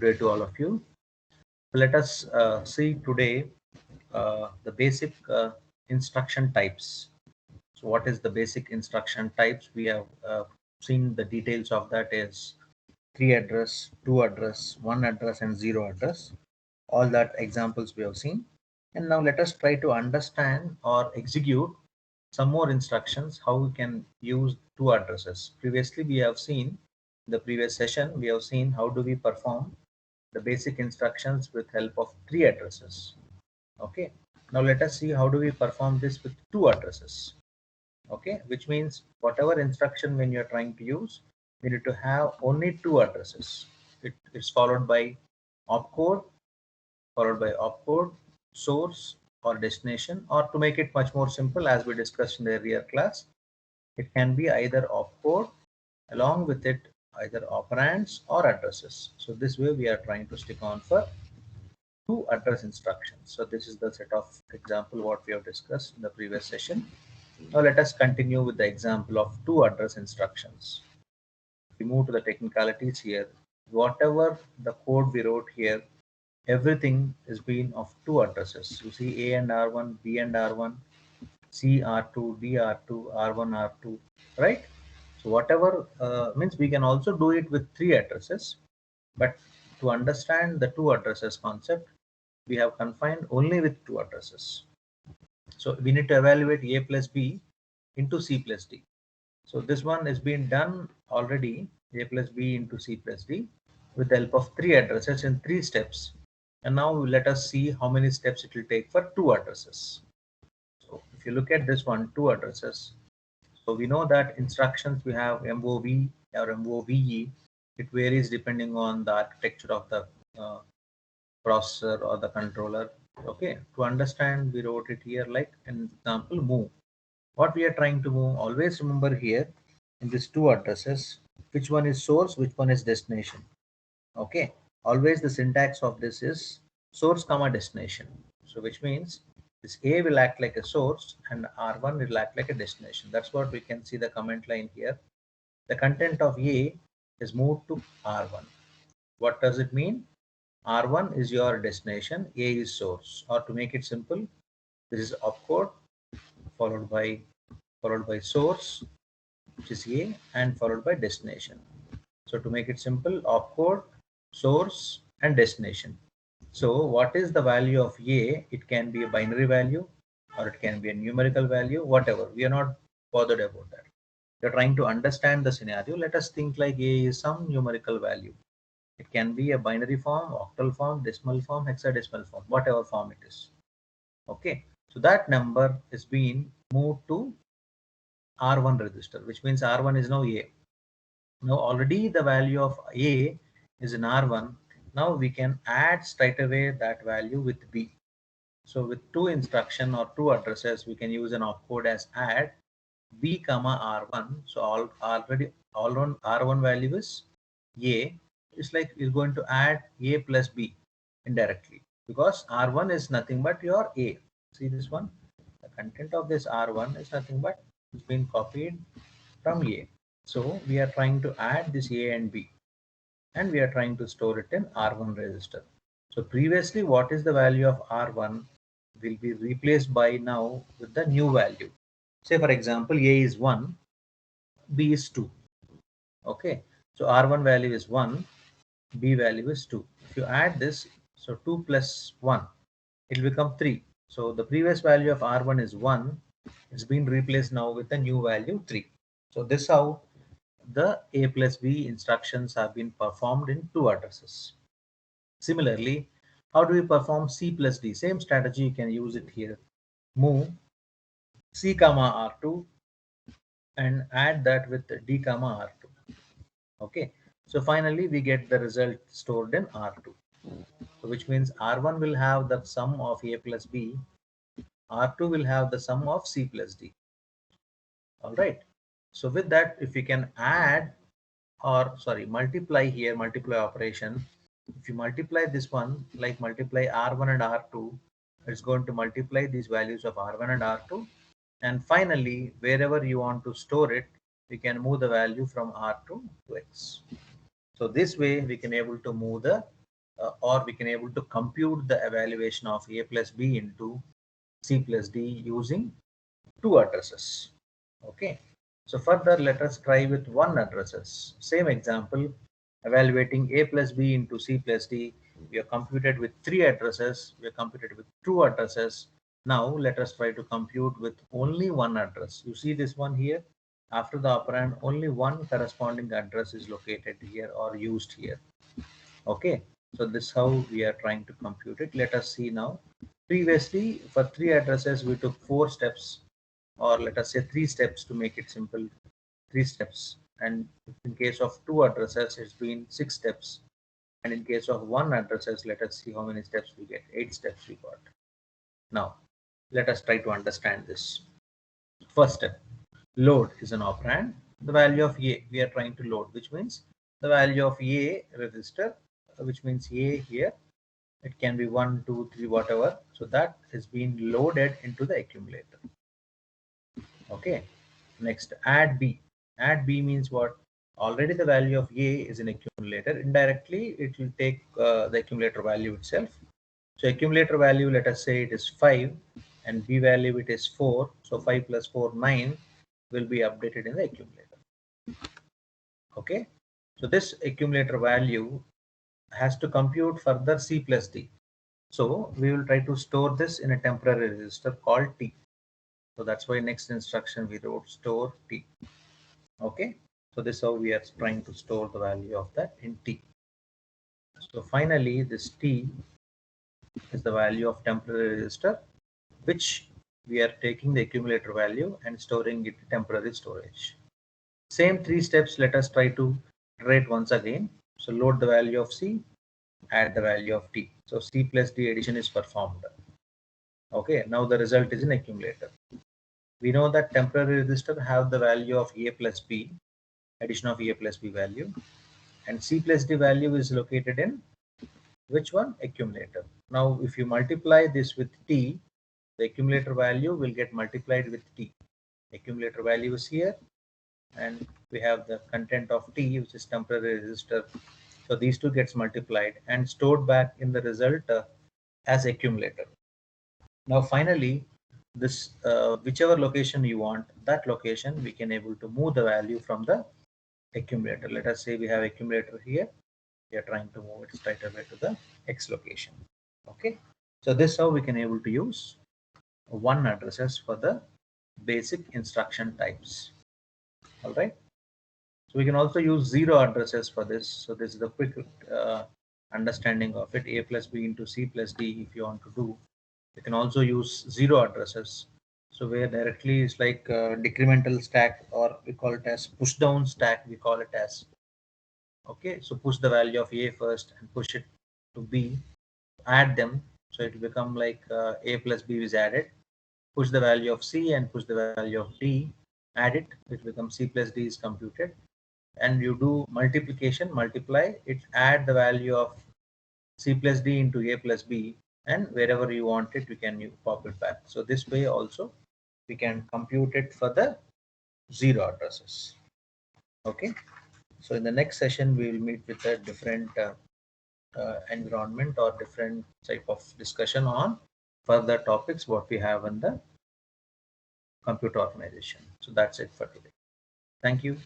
Good day to all of you. Let us see today the basic instruction types. So what is the basic instruction types? We have seen the details of that is 3 address, 2 address, 1 address and 0 address. All that examples we have seen. And now let us try to understand or execute some more instructions how we can use 2 addresses. Previously we have seen, in the previous session we have seen how do we perform the basic instructions with help of 3 addresses. Okay, now let us see how do we perform this with 2 addresses. Okay, which means whatever instruction when you are trying to use, we need to have only 2 addresses. It is followed by opcode, source or destination, or to make it much more simple, as we discussed in the earlier class, it can be either opcode along with it either operands or addresses. So this way we are trying to stick on for 2 address instructions. So this is the set of example what we have discussed in the previous session. Now let us continue with the example of 2 address instructions. We move to the technicalities here. Whatever the code we wrote here, everything is being of 2 addresses. You see A and R1, B and R1, C R2, D R2, R1 R2, right? So whatever means we can also do it with 3 addresses, but to understand the 2 addresses concept, we have confined only with 2 addresses. So we need to evaluate A plus B into C plus D. So this one is being done already, A plus B into C plus D, with the help of 3 addresses in 3 steps. And now let us see how many steps it will take for 2 addresses. So if you look at this one, 2 addresses. So we know that instructions we have MOV or MOVE. It varies depending on the architecture of the processor or the controller. Okay, to understand, we wrote it here like an example move. What we are trying to move, always remember here in these 2 addresses, which one is source, which one is destination. Okay, always the syntax of this is source comma destination. So which means this A will act like a source and R1 will act like a destination. That's what we can see the comment line here. The content of A is moved to R1. What does it mean? R1 is your destination, A is source. Or to make it simple, this is opcode followed by source, which is A, and followed by destination. So to make it simple, opcode, source, and destination. So what is the value of A? It can be a binary value or it can be a numerical value, whatever. We are not bothered about that. We are trying to understand the scenario. Let us think like A is some numerical value. It can be a binary form, octal form, decimal form, hexadecimal form, whatever form it is. Okay. So that number is being moved to R1 register, which means R1 is now A. Now already the value of A is in R1. Now we can add straight away that value with B. So with 2 instruction or 2 addresses, we can use an opcode as add B comma R1. So all on R1 value is A. It's like we're going to add A plus B indirectly, because R1 is nothing but your A. See this one? The content of this R1 is nothing but it's been copied from A. So we are trying to add this A and B, and we are trying to store it in R1 register. So previously, what is the value of R1 will be replaced by now with the new value. Say for example, A is 1, B is 2. Okay, so R1 value is 1, B value is 2. If you add this, so 2 plus 1, it will become 3. So the previous value of R1 is 1. It's been replaced now with the new value 3. So this how the A plus B instructions have been performed in 2 addresses. Similarly, how do we perform C plus D? Same strategy, you can use it here. Move C comma R2 and add that with D comma R2. Okay, so finally we get the result stored in R2. So which means R1 will have the sum of A plus B, R2 will have the sum of C plus D. All right. So with that, if we can add or sorry, multiply here, multiply operation. If you multiply this one, like multiply R1 and R2, it's going to multiply these values of R1 and R2. And finally, wherever you want to store it, we can move the value from R2 to X. So this way we can able to move the or we can able to compute the evaluation of a plus b into c plus d using two addresses. Okay. So further, let us try with one addresses. Same example, evaluating a plus b into c plus d. We have computed with three addresses. We have computed with two addresses. Now let us try to compute with only one address. You see this one here. After the operand, only one corresponding address is located here or used here. Okay. So this is how we are trying to compute it. Let us see now. Previously, for three addresses, we took 4 steps, or let us say 3 steps to make it simple, 3 steps. And in case of two addresses, it's been 6 steps. And in case of one addresses, let us see how many steps we get. 8 steps we got. Now, let us try to understand this. First step, load is an operand. The value of A we are trying to load, which means the value of A register, which means A here. It can be 1, 2, 3, whatever. So that is being loaded into the accumulator. Okay. Next, add B. Add B means what? Already the value of A is in accumulator. Indirectly, it will take the accumulator value itself. So accumulator value, let us say it is 5, and B value it is 4. So 5 plus 4, 9 will be updated in the accumulator. Okay. So this accumulator value has to compute further C plus D. So we will try to store this in a temporary register called T. So that's why next instruction we wrote store T. Okay. So this is how we are trying to store the value of that in T. So finally, this T is the value of temporary register, which we are taking the accumulator value and storing it in temporary storage. Same 3 steps, let us try to iterate once again. So load the value of C, add the value of T. So C plus D addition is performed. Okay, now the result is in accumulator. We know that temporary register have the value of A plus B, addition of A plus B value, and C plus D value is located in which one? Accumulator. Now if you multiply this with T, the accumulator value will get multiplied with T. Accumulator value is here, and we have the content of T, which is temporary register. So these two gets multiplied and stored back in the result as accumulator. Now finally, this whichever location you want, that location we can able to move the value from the accumulator. Let us say we have accumulator here. We are trying to move it straight away to the X location. Okay. So this is how we can able to use one addresses for the basic instruction types. All right. So we can also use zero addresses for this. So this is the quick understanding of it. A plus B into C plus D if you want to do. You can also use zero addresses. So where directly is like decremental stack, or we call it as push down stack, we call it as. Okay, so push the value of A first and push it to B, add them. So it will become like A plus B is added. Push the value of C and push the value of D, add it, it becomes C plus D is computed. And you do multiplication, multiply it, add the value of C plus D into A plus B, and wherever you want it, you can pop it back. So this way also we can compute it for the zero addresses. Okay. So in the next session, we will meet with a different environment or different type of discussion on further topics what we have in the computer organization. So that's it for today. Thank you.